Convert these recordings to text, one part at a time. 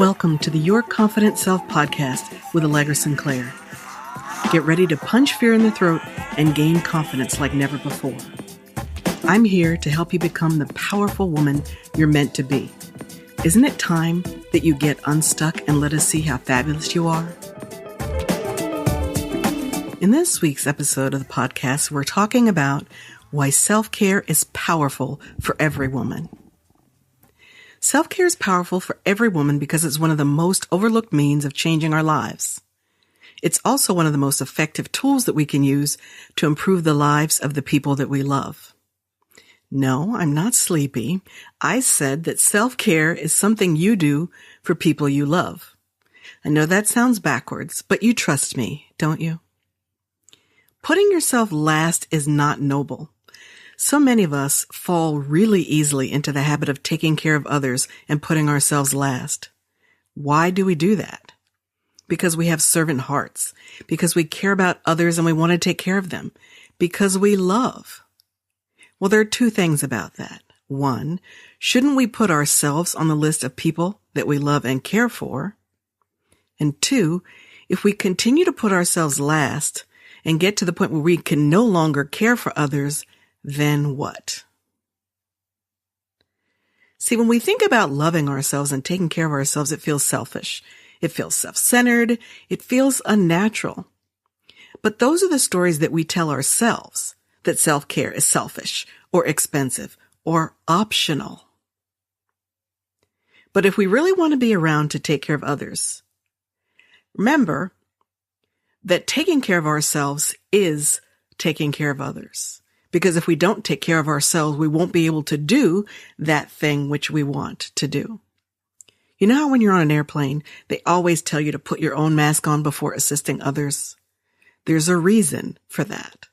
Welcome to the Your Confident Self podcast with Allegra Sinclair. Get ready to punch fear in the throat and gain confidence like never before. I'm here to help you become the powerful woman you're meant to be. Isn't it time that you get unstuck and let us see how fabulous you are? In this week's episode of the podcast, we're talking about why self-care is powerful for every woman. Self-care is powerful for every woman because it's one of the most overlooked means of changing our lives. It's also one of the most effective tools that we can use to improve the lives of the people that we love. No, I'm not sleepy. I said that self-care is something you do for people you love. I know that sounds backwards, but you trust me, don't you? Putting yourself last is not noble. So many of us fall really easily into the habit of taking care of others and putting ourselves last. Why do we do that? Because we have servant hearts, because we care about others and we want to take care of them, because we love. Well, there are two things about that. One, shouldn't we put ourselves on the list of people that we love and care for? And two, if we continue to put ourselves last and get to the point where we can no longer care for others, then what? See, when we think about loving ourselves and taking care of ourselves, it feels selfish. It feels self-centered. It feels unnatural. But those are the stories that we tell ourselves, that self-care is selfish or expensive or optional. But if we really want to be around to take care of others, remember that taking care of ourselves is taking care of others. Because if we don't take care of ourselves, we won't be able to do that thing which we want to do. You know how when you're on an airplane, they always tell you to put your own mask on before assisting others? There's a reason for that.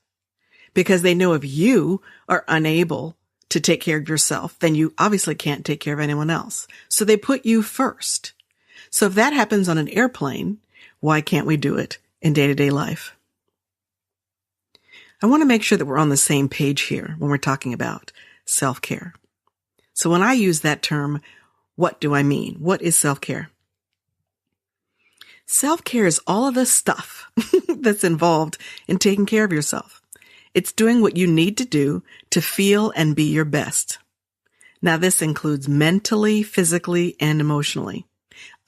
Because they know if you are unable to take care of yourself, then you obviously can't take care of anyone else. So they put you first. So if that happens on an airplane, why can't we do it in day-to-day life? I want to make sure that we're on the same page here when we're talking about self-care. So when I use that term, what do I mean? What is self-care? Self-care is all of the stuff that's involved in taking care of yourself. It's doing what you need to do to feel and be your best. Now, this includes mentally, physically, and emotionally.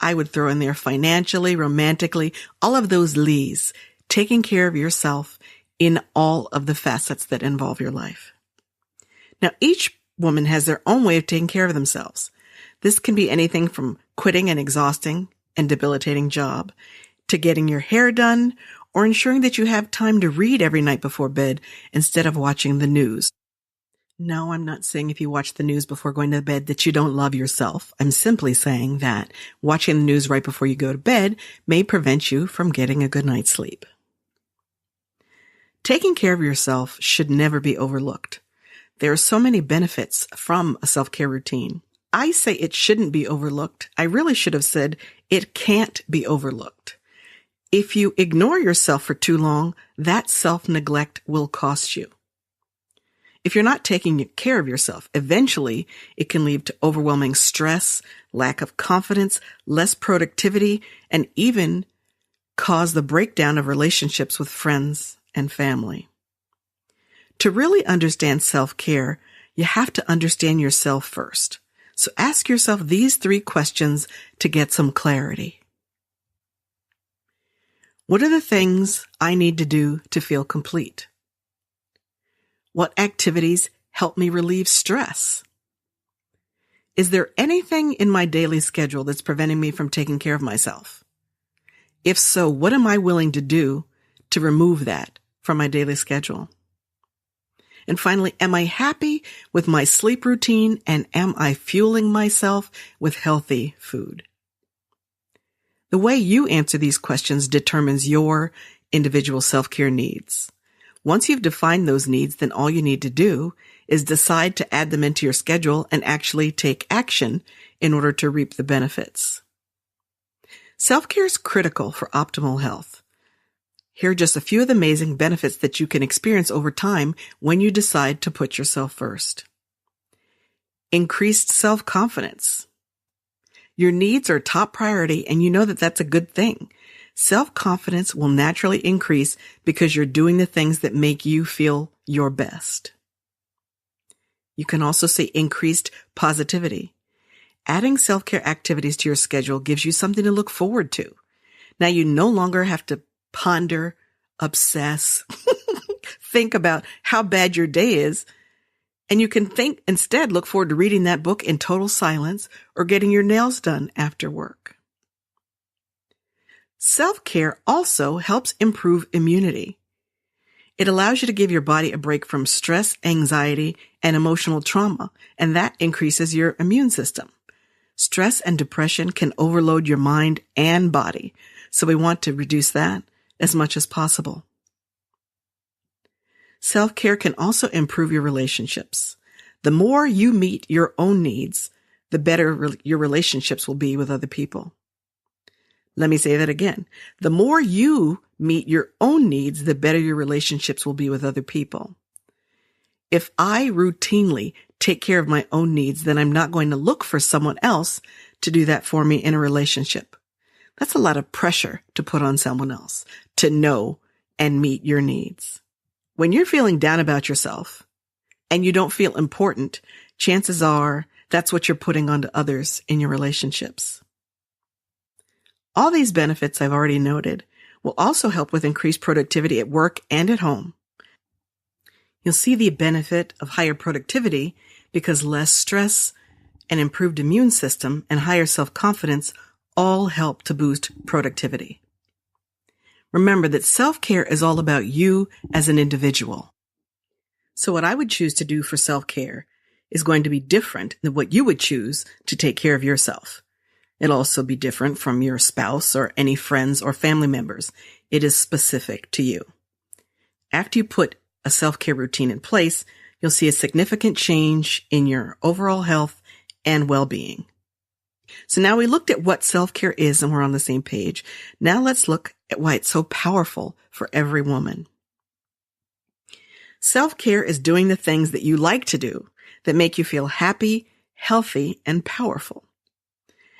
I would throw in there financially, romantically, all of those Lees, taking care of yourself in all of the facets that involve your life. Now, each woman has their own way of taking care of themselves. This can be anything from quitting an exhausting and debilitating job to getting your hair done or ensuring that you have time to read every night before bed instead of watching the news. No, I'm not saying if you watch the news before going to bed that you don't love yourself. I'm simply saying that watching the news right before you go to bed may prevent you from getting a good night's sleep. Taking care of yourself should never be overlooked. There are so many benefits from a self-care routine. I say it shouldn't be overlooked. I really should have said it can't be overlooked. If you ignore yourself for too long, that self-neglect will cost you. If you're not taking care of yourself, eventually it can lead to overwhelming stress, lack of confidence, less productivity, and even cause the breakdown of relationships with friends and family. To really understand self-care, you have to understand yourself first. So ask yourself these 3 questions to get some clarity. What are the things I need to do to feel complete? What activities help me relieve stress? Is there anything in my daily schedule that's preventing me from taking care of myself? If so, what am I willing to do to remove that from my daily schedule? And finally, am I happy with my sleep routine and am I fueling myself with healthy food? The way you answer these questions determines your individual self-care needs. Once you've defined those needs, then all you need to do is decide to add them into your schedule and actually take action in order to reap the benefits. Self-care is critical for optimal health. Here are just a few of the amazing benefits that you can experience over time when you decide to put yourself first. Increased self-confidence. Your needs are top priority, and you know that that's a good thing. Self-confidence will naturally increase because you're doing the things that make you feel your best. You can also see increased positivity. Adding self-care activities to your schedule gives you something to look forward to. Now you no longer have to ponder, obsess, think about how bad your day is, and you can instead look forward to reading that book in total silence or getting your nails done after work. Self-care also helps improve immunity. It allows you to give your body a break from stress, anxiety, and emotional trauma, and that increases your immune system. Stress and depression can overload your mind and body, so we want to reduce that as much as possible. Self-care can also improve your relationships. The more you meet your own needs, the better your relationships will be with other people. Let me say that again. The more you meet your own needs, the better your relationships will be with other people. If I routinely take care of my own needs, then I'm not going to look for someone else to do that for me in a relationship. That's a lot of pressure to put on someone else to know and meet your needs. When you're feeling down about yourself and you don't feel important, chances are that's what you're putting onto others in your relationships. All these benefits I've already noted will also help with increased productivity at work and at home. You'll see the benefit of higher productivity because less stress, an improved immune system, and higher self-confidence all help to boost productivity. Remember that self-care is all about you as an individual. So what I would choose to do for self-care is going to be different than what you would choose to take care of yourself. It'll also be different from your spouse or any friends or family members. It is specific to you. After you put a self-care routine in place, you'll see a significant change in your overall health and well-being. So now we looked at what self-care is and we're on the same page. Now let's look at why it's so powerful for every woman. Self-care is doing the things that you like to do that make you feel happy, healthy, and powerful.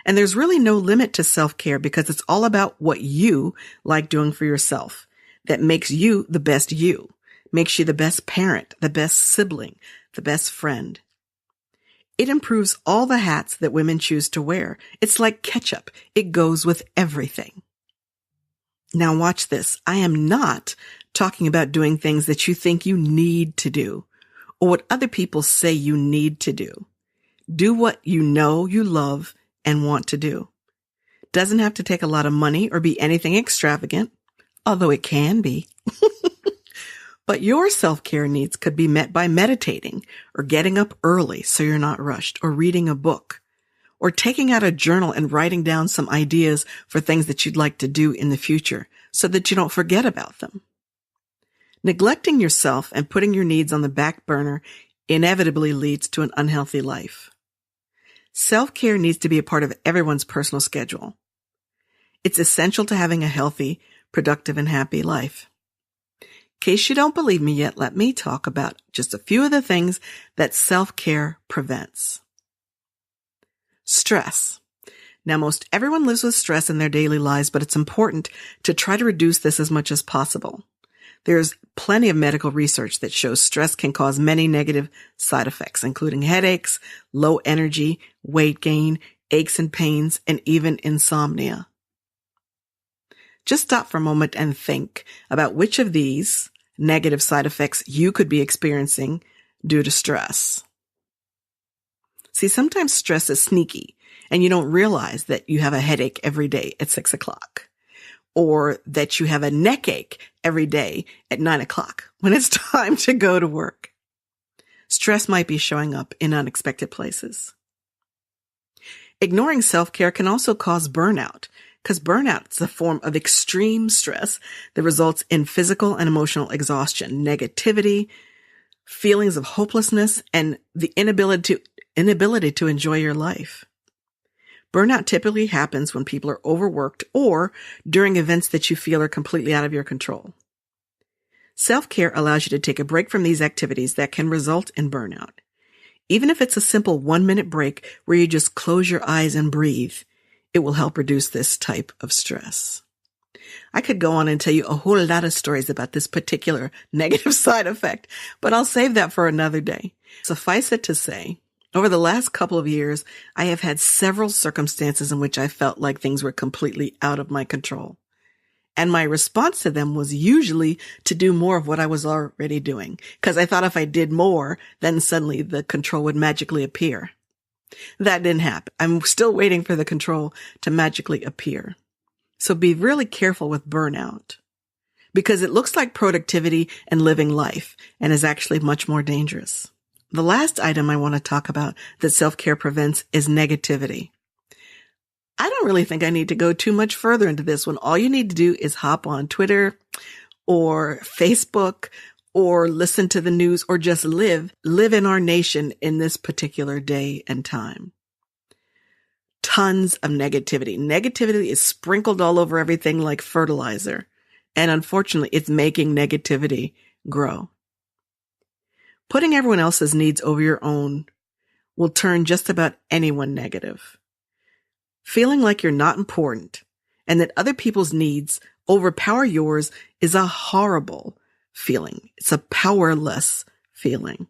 And there's really no limit to self-care because it's all about what you like doing for yourself that makes you the best you, makes you the best parent, the best sibling, the best friend. It improves all the hats that women choose to wear. It's like ketchup. It goes with everything. Now watch this. I am not talking about doing things that you think you need to do or what other people say you need to do. Do what you know you love and want to do. Doesn't have to take a lot of money or be anything extravagant, although it can be. But your self-care needs could be met by meditating or getting up early so you're not rushed, or reading a book, or taking out a journal and writing down some ideas for things that you'd like to do in the future so that you don't forget about them. Neglecting yourself and putting your needs on the back burner inevitably leads to an unhealthy life. Self-care needs to be a part of everyone's personal schedule. It's essential to having a healthy, productive, and happy life. In case you don't believe me yet, let me talk about just a few of the things that self-care prevents. Stress. Now, most everyone lives with stress in their daily lives, but it's important to try to reduce this as much as possible. There's plenty of medical research that shows stress can cause many negative side effects, including headaches, low energy, weight gain, aches and pains, and even insomnia. Just stop for a moment and think about which of these negative side effects you could be experiencing due to stress. See, sometimes stress is sneaky and you don't realize that you have a headache every day at 6 o'clock. Or that you have a neck ache every day at 9 o'clock when it's time to go to work. Stress might be showing up in unexpected places. Ignoring self-care can also cause burnout, because burnout is a form of extreme stress that results in physical and emotional exhaustion, negativity, feelings of hopelessness, and the inability to enjoy your life. Burnout typically happens when people are overworked or during events that you feel are completely out of your control. Self-care allows you to take a break from these activities that can result in burnout. Even if it's a simple 1-minute break where you just close your eyes and breathe, it will help reduce this type of stress. I could go on and tell you a whole lot of stories about this particular negative side effect, but I'll save that for another day. Suffice it to say, over the last couple of years, I have had several circumstances in which I felt like things were completely out of my control. And my response to them was usually to do more of what I was already doing, because I thought if I did more, then suddenly the control would magically appear. That didn't happen. I'm still waiting for the control to magically appear. So be really careful with burnout, because it looks like productivity and living life and is actually much more dangerous. The last item I want to talk about that self-care prevents is negativity. I don't really think I need to go too much further into this one. All you need to do is hop on Twitter or Facebook or listen to the news or just live in our nation in this particular day and time. Tons of negativity. Negativity is sprinkled all over everything like fertilizer. And unfortunately, it's making negativity grow. Putting everyone else's needs over your own will turn just about anyone negative. Feeling like you're not important and that other people's needs overpower yours is a horrible feeling. It's a powerless feeling.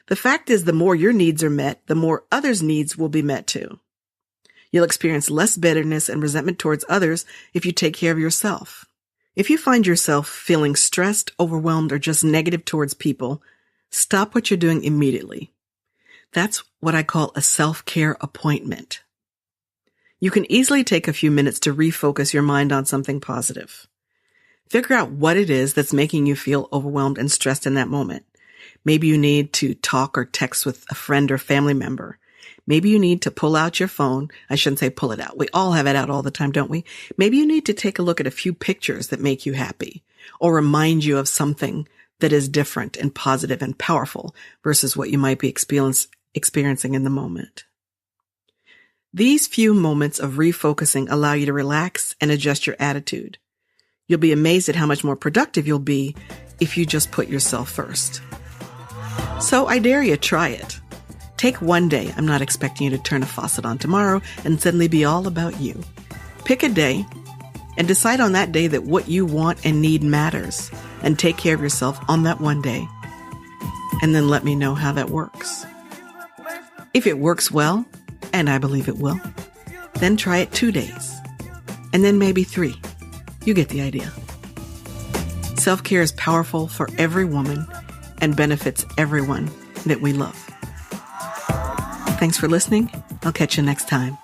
The fact is, the more your needs are met, the more others' needs will be met too. You'll experience less bitterness and resentment towards others if you take care of yourself. If you find yourself feeling stressed, overwhelmed, or just negative towards people, stop what you're doing immediately. That's what I call a self-care appointment. You can easily take a few minutes to refocus your mind on something positive. Figure out what it is that's making you feel overwhelmed and stressed in that moment. Maybe you need to talk or text with a friend or family member. Maybe you need to pull out your phone. I shouldn't say pull it out. We all have it out all the time, don't we? Maybe you need to take a look at a few pictures that make you happy or remind you of something that is different and positive and powerful versus what you might be experiencing in the moment. These few moments of refocusing allow you to relax and adjust your attitude. You'll be amazed at how much more productive you'll be if you just put yourself first. So I dare you, try it. Take one day. I'm not expecting you to turn a faucet on tomorrow and suddenly be all about you. Pick a day and decide on that day that what you want and need matters, and take care of yourself on that one day. And then let me know how that works. If it works well, and I believe it will, then try it 2 days, and then maybe 3. You get the idea. Self-care is powerful for every woman and benefits everyone that we love. Thanks for listening. I'll catch you next time.